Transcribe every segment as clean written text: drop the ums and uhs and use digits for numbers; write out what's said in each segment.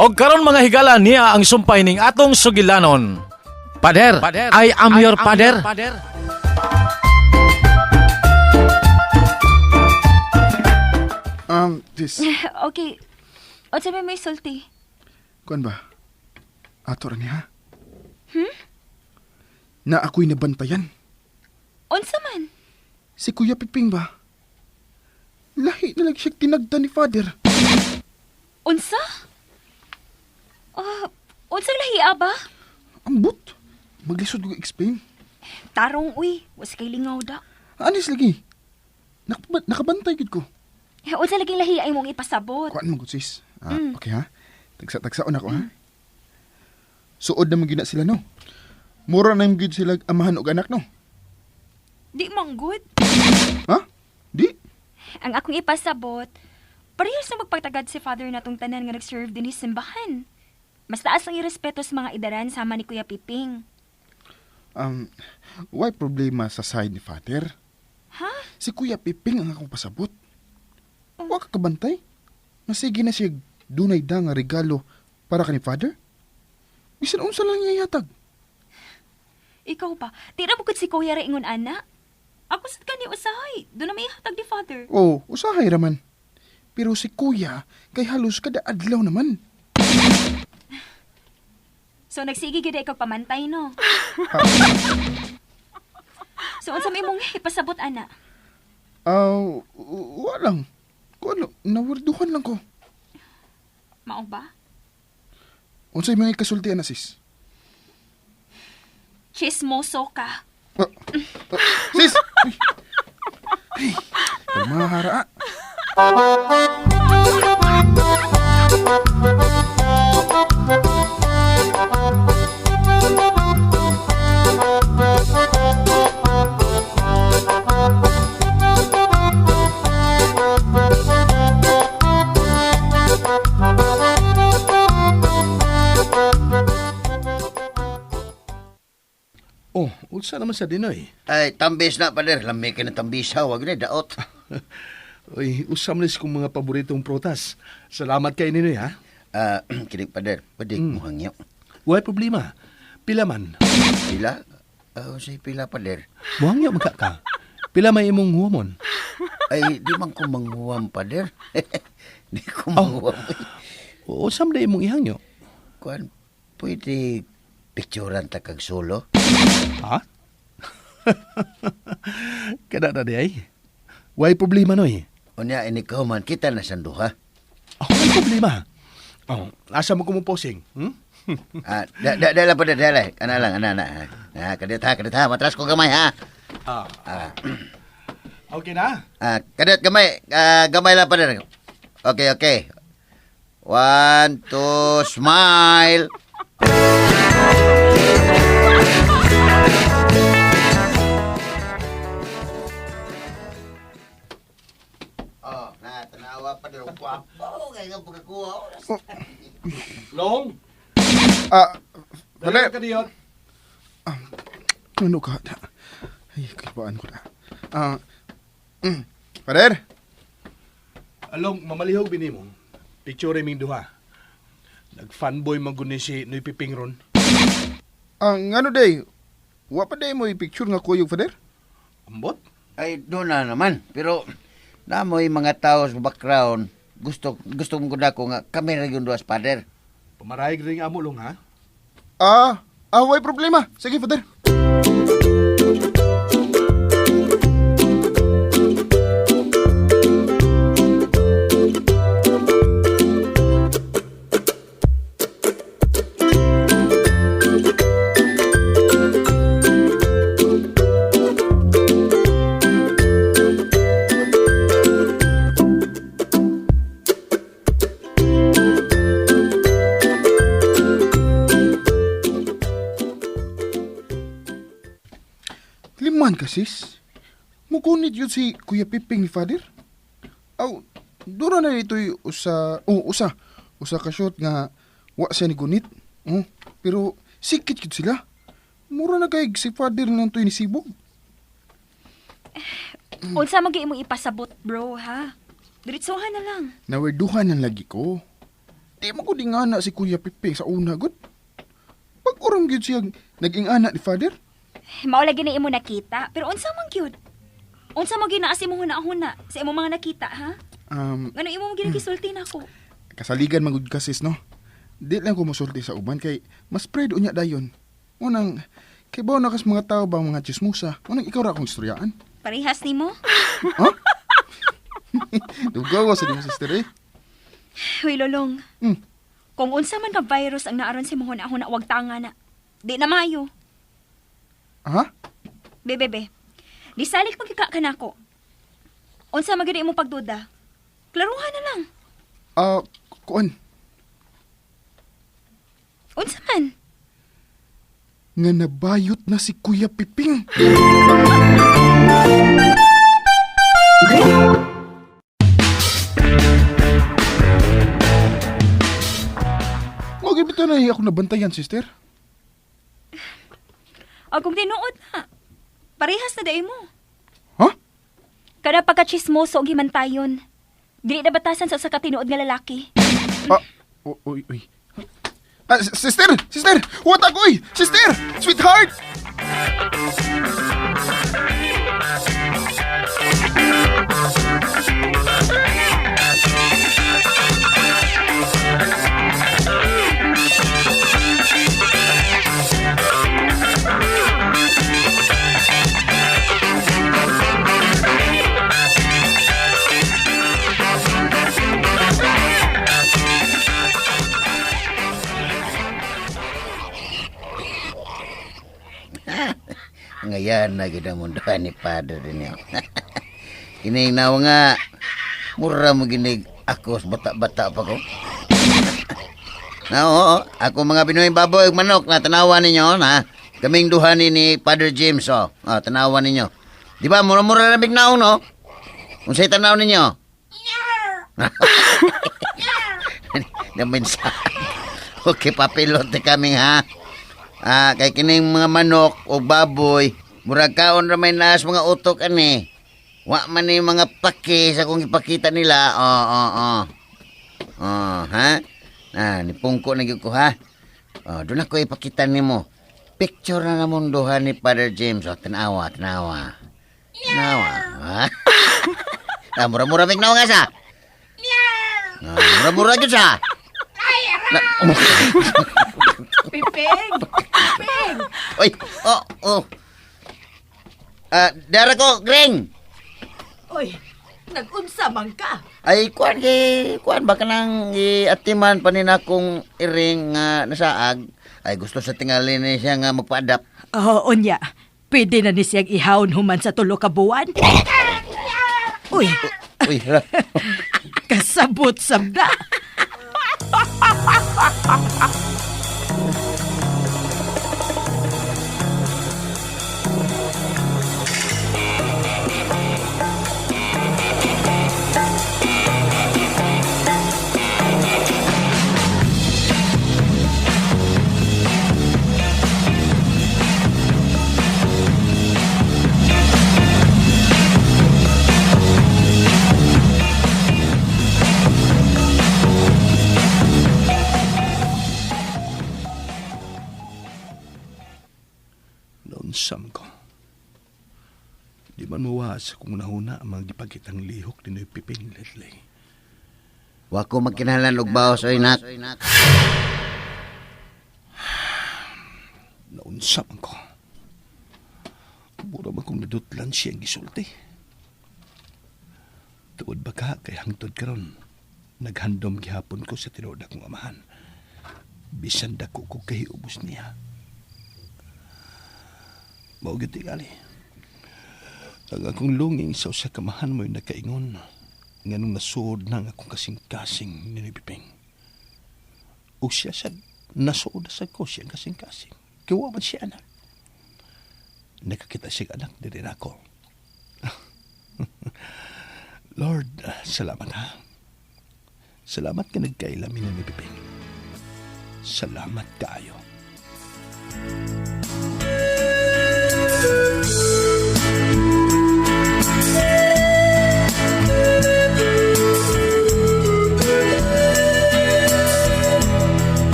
Og karon mga higala niya ang sumpay ning atong sugilanon. Pader, I am your pader. This, Okay. O sabi may sulti. kuan ba? Ato rin niya. Na ako'y nabantayan. Unsa man? Si Kuya Piping ba? Lahi na lang siya tinagda ni Father. Unsa? Unsa lahi ba? Ambot. Maglisod ko explain. Tarong uy, was kay lingaw da. Anis lagi. Nakabantay gid ko. Unsa laging lahi ay mong ipasabot? Kuan mo gud sis. Okay ha? Tagsa-tagsaon ako ha? Suod na magina sila no? Mura na yung sila amahan og anak no? Di manggod. Ha? Di? Ang akong ipasabot, parehas na magpagtagad si Father natong tanan nga nag-serve din sa simbahan. Mas taas ang irespeto sa mga idaran sama ni Kuya Piping. Why problema sa side ni Father? Ha? Si Kuya Piping ang akong pasabot. Wa ka kabantay? Masige na siya dunay da nga regalo para ka ni Father? Bisan unsa lang niya yatag. Ikaw ba? Tira bukod si Kuya Raingon, ana? Ako sad kani usahay. Doon na may hatag ni Father. Oh, usahay raman. Pero si Kuya, kay halos kada adlaw naman. So nagsige gid ikaw pamantay, no? So unsa may mong ipasabot, ana? Walang. Ano, nawarduhan lang ko. Mao ba? Unsay mga kasultian na sis? Chismoso ka. Sis! Ay, kalmahara. Oh, unsa naman sa dinoy? Ay, tambis na, pader. Lamig ka na tambis ha. Huwag na, daot. Uy, usam lis kong mga paboritong prutas. Salamat kay ninoy, ha? Kinig, pader. Pwede mo hangyo. Why problema? Pila man. Pila? Say pila, pader. Muhangyo magka ka. Pila may imong huwamon. Ay, di man ko manghuwam, pader. Di ko manghuwam. Usam na imong ihangyo. Kuan, pwede picturean ta kag solo? Ha? Kada na di ay. Why problema noy? Unya, inikaw man, kita na sanduha. Why problema? Oh, asa mo kumuposing? Dala, pader, dala. Ana lang, ana. Kadit ha. Matras ko gamay, ha? Okay na? Kadit, gamay. Gamay lang, pader. Okay. 1, 2, smile. Tanawa pa rin. Wapo. Kaya nga pagkakuha. Long? Father! Ka diyon? Ano ka? Ay, kalibaan ko na. Father! Along, mamalihog binimo. Picture ming duha. Nag-fanboy maguni si Noy Piping ron. Ang ano day? Wa pa day mo i-picture nga kuyog, Father? Ambot? Ay, doon na naman. Pero, namoy mga tao sa background. Gusto mong kuda ko nga kami rin yung duwas, pader. Pamarayag rin amo long, ha? Way problema. Sige, Father. Liman ka, sis. Mukunit yun si Kuya Piping ni Father. Dura na dito'y usa ka shot nga wa siya ni gunit. Pero sikit yun sila. Mura na kay si Father nang to'y nisibog. Unsa magi imong ipasabot, bro, ha? Diretsuhan na lang. Nawerduhan ng lagi ko. di mo ko di nga anak si Kuya Piping sa una, good. Pag uram gyud siya naging anak ni Father. Mao lagi na imo nakita, pero unsa man gyud? Unsa mo ginaas imo huna-huna sa imo mga nakita, ha? Ngano imo mo ginagisulti nako? Kasaligan magud ka sis, no? Di lang ko mosulti sa uban kay mas pride unya dayon. Unang kay bawo na kas mga tao ba mga chismusa. Unang ikaw ra akong istoryaan. Parehas nimo? Ha? Dugaw sa di mo sister eh. Hoy Lolong, Hmm. kung unsa man ka virus ang naaron si mo huna-huna wag tanga na. Di na mayo. Ha? Bebe, disalik magkika ka nako. Unsa man gyud imo pagduda? Klaruhan na lang. Kuan. Unsa man? Nga nabayot na si Kuya Piping. Magibito na ako nabantayan, sister. Agong tinuod na. Parehas na day mo. Ha? Kada pagka-chismoso og himantayon. Dili na batasan sa usa ka tinuod nga lalaki. Uy. Sister! Sister! What ako, uy! Sister! Sweetheart! Ngayon na gid ang mundo ni Father ninyo. Kining nawa nga mura mo ginig ako bata-bata pa ko. Oo, ako mga Pinoy baboy ug manok na tanawan ninyo na. Kaming duha ni Father James tanawan ninyo. Di ba mura-mura na bignaw no? Unsay tanaw ninyo? Namin sa. Okay, papilot kami ha. Kay kining mga manok o baboy, murag kaon ra may naas mga utok ani. Wa man ni mga paki sa kung ipakita nila. Ha? Nipungko na gyud ko ha. Doon ako ipakita nimo. Picture na namon duha ni Father James. Tanawa. Tanawa. Ha? Mura-mura bignaw nga sa. Mura-mura gyud sa. Piping! Oy, dara ko, Greng. Oy, nag-unsa man ka? Ay, kuan ba ka nang iatiman pa nina kong iring nga nasaag? Ay, gusto sa tingali ni siya nga magpa-adapt. Unya, pwede na ni siyang ihawon human sa tulo ka buwan? Uy, Uy, kasabot sabda. Sam ko. Di man mawas kung nahuna ang mga gipagitang lihok ni Piping lately. wa ko magkinahanglan og bawas oy nak. Naunsa man ko. Mura man kong nadutlan siyang gisulti. Tuod ba ka kay hangtod karon naghandom gihapon ko sa tinuod akong amahan. Bisan dako ko kahiubos niya. Mao gyud tingali. Ang akong longing sa usa ka mahan mo'y nakaingon nganong nasuod na ang akong kasing-kasing ni Piping. O siya sa nasuod sa ko siyang kasing-kasing. Kiwa man siya anak. Nakakita siya anak din ako. Lord, salamat ha. Salamat ka nagkailamin ni Piping. Salamat kaayo.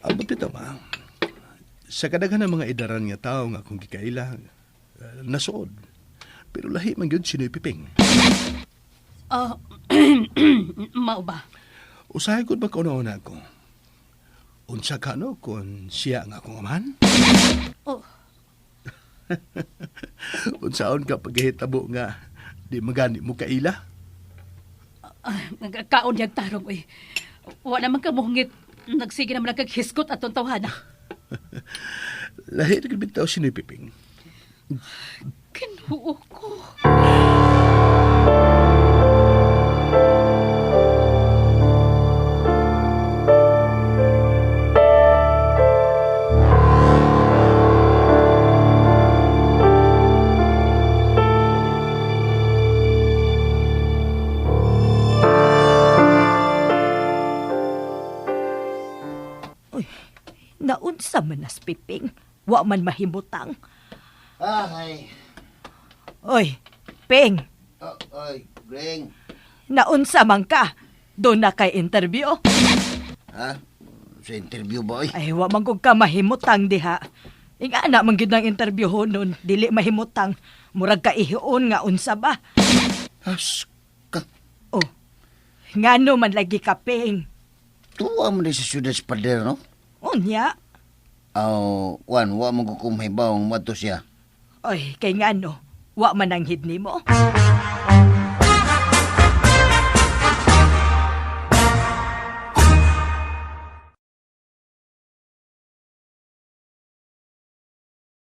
Abot ito, ma. Sa kadaghan ng mga idaran nga tao nga akong gikaila, nasuod. Pero lahi man yun sinoy Piping. Mao ba? Usahay ko ba kauna-una ko? Unsa ka no kung siya nga akong amahan? Oh. Unsaon ka paghihitabo nga di magani mo kaila? Kaon niyag tarong, uy. Wala naman ka muhungit. Nagsige naman nagkaghiskot atong tawhana. Lahi na bitaw sinoy Piping. Kinuo ko. Naunsa man nas Piping, wa man mahimutang. Ay. Oy, Ping, Oy, Greng. naunsa man ka? Doon na kay interview? Ha? Sa interview ba, oy? Ay, wa man kog ka mahimutang diha. Inga na man gyud ang interview nun, dili mahimutang. Murag ka ihion nga unsa ba? As ka. Oh, ngano man lagi ka, Ping? Tuwa mo na sa syudad sa pader, no? Unya? Wa mo kukumay ba ang mato siya? Oy, kay ngano? Wa man ang hidni mo?